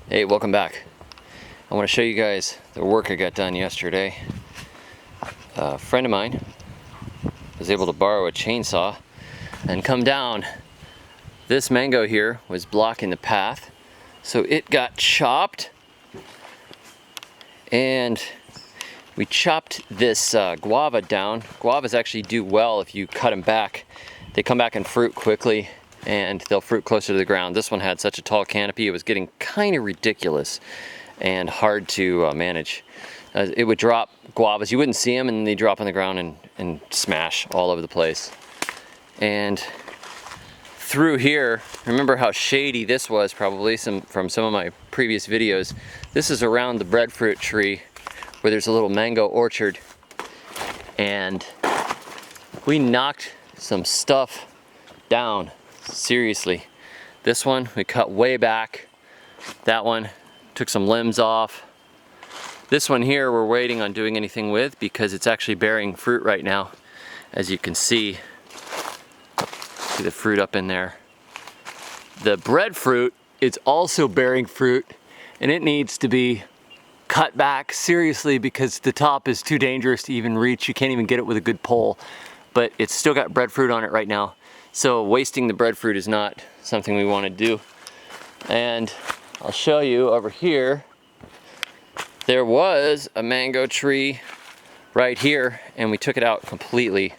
Hey, welcome back. I want to show you guys the work I got done yesterday. A friend of mine was able to borrow a chainsaw and come down. This mango here was blocking the path, so it got chopped, and we chopped this guava down. Guavas actually do well if you cut them back. They come back and fruit quickly, and they'll fruit closer to the ground. This one had such a tall canopy, it was getting kind of ridiculous and hard to manage. It would drop guavas, you wouldn't see them, and they drop on the ground and smash all over the place. And through here, remember how shady this was probably from some of my previous videos. This is around the breadfruit tree where there's a little mango orchard, and we knocked some stuff down. Seriously, this one we cut way back. That one took some limbs off. This one here we're waiting on doing anything with because it's actually bearing fruit right now. As you can see the fruit up in there. The breadfruit is also bearing fruit, and it needs to be cut back seriously because the top is too dangerous to even reach. You can't even get it with a good pole, but it's still got breadfruit on it right now. So wasting the breadfruit is not something we want to do. And I'll show you over here, there was a mango tree right here, and we took it out completely.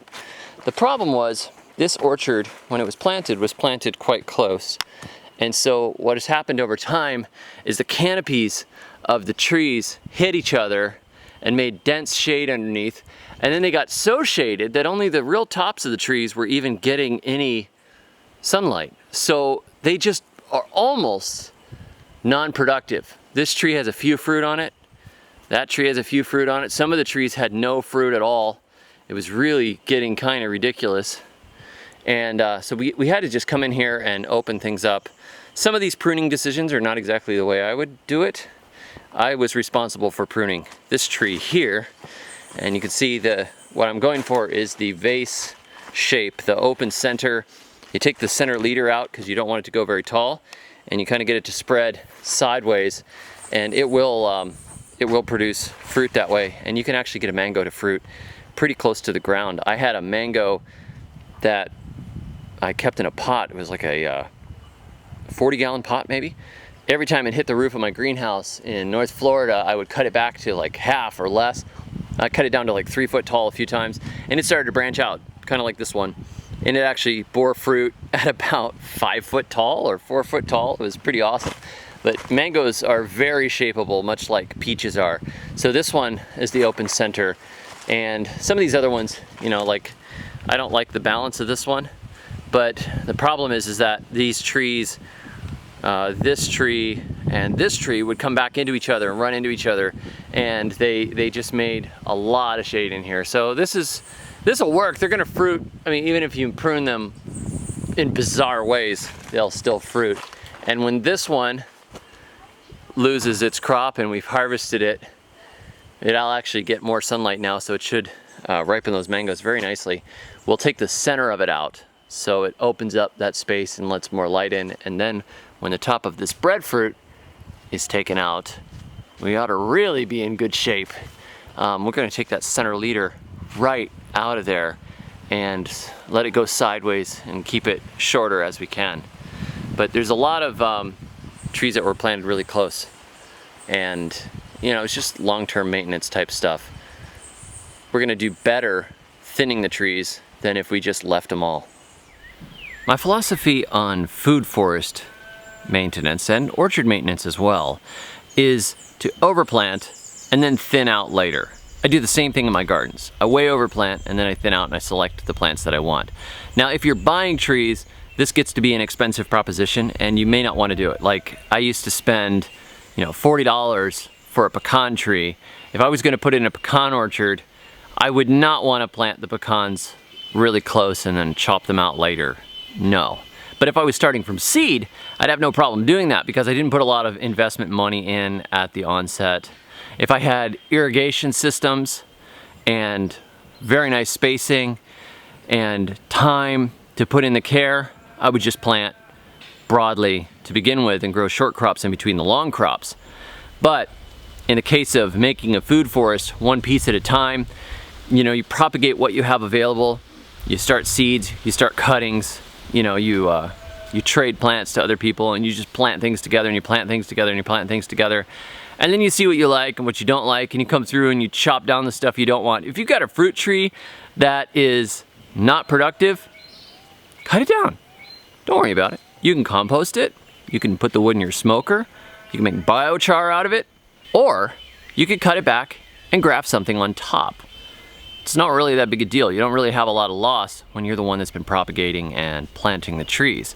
The problem was this orchard, when it was planted quite close. And so what has happened over time is the canopies of the trees hit each other and made dense shade underneath. And then they got so shaded that only the real tops of the trees were even getting any sunlight. So they just are almost non-productive. This tree has a few fruit on it. That tree has a few fruit on it. Some of the trees had no fruit at all. It was really getting kind of ridiculous. And so we had to just come in here and open things up. Some of these pruning decisions are not exactly the way I would do it. I was responsible for pruning this tree here. And you can see what I'm going for is the vase shape, the open center. You take the center leader out because you don't want it to go very tall, and you kind of get it to spread sideways, and it will produce fruit that way. And you can actually get a mango to fruit pretty close to the ground. I had a mango that I kept in a pot. It was like a 40-gallon pot maybe. Every time it hit the roof of my greenhouse in North Florida, I would cut it back to like half or less. I cut it down to like 3 foot tall a few times, and it started to branch out, kind of like this one. And it actually bore fruit at about 5 foot tall or 4 foot tall. It was pretty awesome. But mangoes are very shapeable, much like peaches are. So this one is the open center. And some of these other ones, you know, like, I don't like the balance of this one. But the problem is that these trees, this tree and this tree would come back into each other and run into each other, and they just made a lot of shade in here. So this will work. They're gonna fruit. I mean, even if you prune them in bizarre ways, they'll still fruit. And when this one loses its crop and we've harvested it, it'll actually get more sunlight now, so it should ripen those mangoes very nicely. We'll take the center of it out so it opens up that space and lets more light in, and then when the top of this breadfruit is taken out, we ought to really be in good shape. We're gonna take that center leader right out of there and let it go sideways and keep it shorter as we can. But there's a lot of trees that were planted really close, and you know, it's just long-term maintenance type stuff. We're gonna do better thinning the trees than if we just left them all. My philosophy on food forest maintenance and orchard maintenance as well is to overplant and then thin out later. I do the same thing in my gardens. I way overplant and then I thin out and I select the plants that I want. Now, if you're buying trees, this gets to be an expensive proposition and you may not want to do it. Like, I used to spend, you know, $40 for a pecan tree. If I was going to put in a pecan orchard, I would not want to plant the pecans really close and then chop them out later. No. But if I was starting from seed, I'd have no problem doing that because I didn't put a lot of investment money in at the onset. If I had irrigation systems and very nice spacing and time to put in the care, I would just plant broadly to begin with and grow short crops in between the long crops. But in the case of making a food forest, one piece at a time, you know, you propagate what you have available. You start seeds, you start cuttings, you know, you trade plants to other people, and you just plant things together, and you plant things together, and you plant things together. And then you see what you like and what you don't like, and you come through and you chop down the stuff you don't want. If you've got a fruit tree that is not productive, cut it down. Don't worry about it. You can compost it, you can put the wood in your smoker, you can make biochar out of it, or you could cut it back and graft something on top. It's not really that big a deal. You don't really have a lot of loss when you're the one that's been propagating and planting the trees.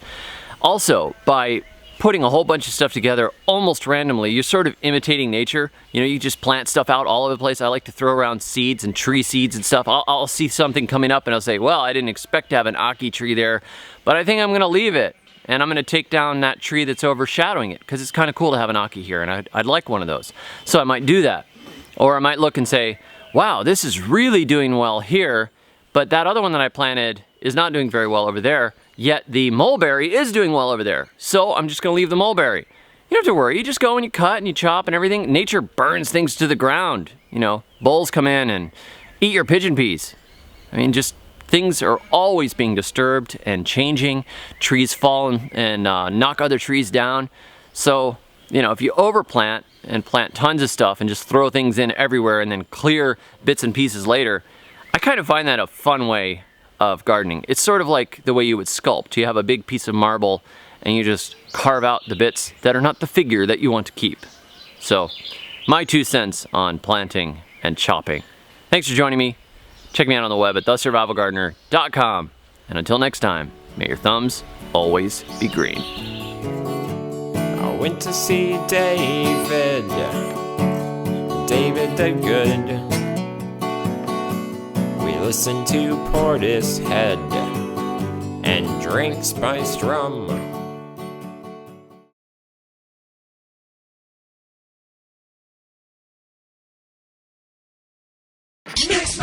Also, by putting a whole bunch of stuff together almost randomly, you're sort of imitating nature. You know, you just plant stuff out all over the place. I like to throw around seeds and tree seeds and stuff. I'll see something coming up and I'll say, well, I didn't expect to have an ackee tree there, but I think I'm gonna leave it. And I'm gonna take down that tree that's overshadowing it, because it's kind of cool to have an ackee here, and I'd like one of those. So I might do that. Or I might look and say, wow, this is really doing well here, but that other one that I planted is not doing very well over there, yet the mulberry is doing well over there. So I'm just gonna leave the mulberry. You don't have to worry, you just go and you cut and you chop and everything. Nature burns things to the ground. You know, bulls come in and eat your pigeon peas. I mean, just things are always being disturbed and changing. Trees fall and knock other trees down. So, you know, if you overplant and plant tons of stuff and just throw things in everywhere and then clear bits and pieces later, I kind of find that a fun way of gardening. It's sort of like the way you would sculpt. You have a big piece of marble and you just carve out the bits that are not the figure that you want to keep. So, my 2 cents on planting and chopping. Thanks for joining me. Check me out on the web at thesurvivalgardener.com. And until next time, may your thumbs always be green. I went to see David the Good. We listened to Portishead and drank spiced rum. Mix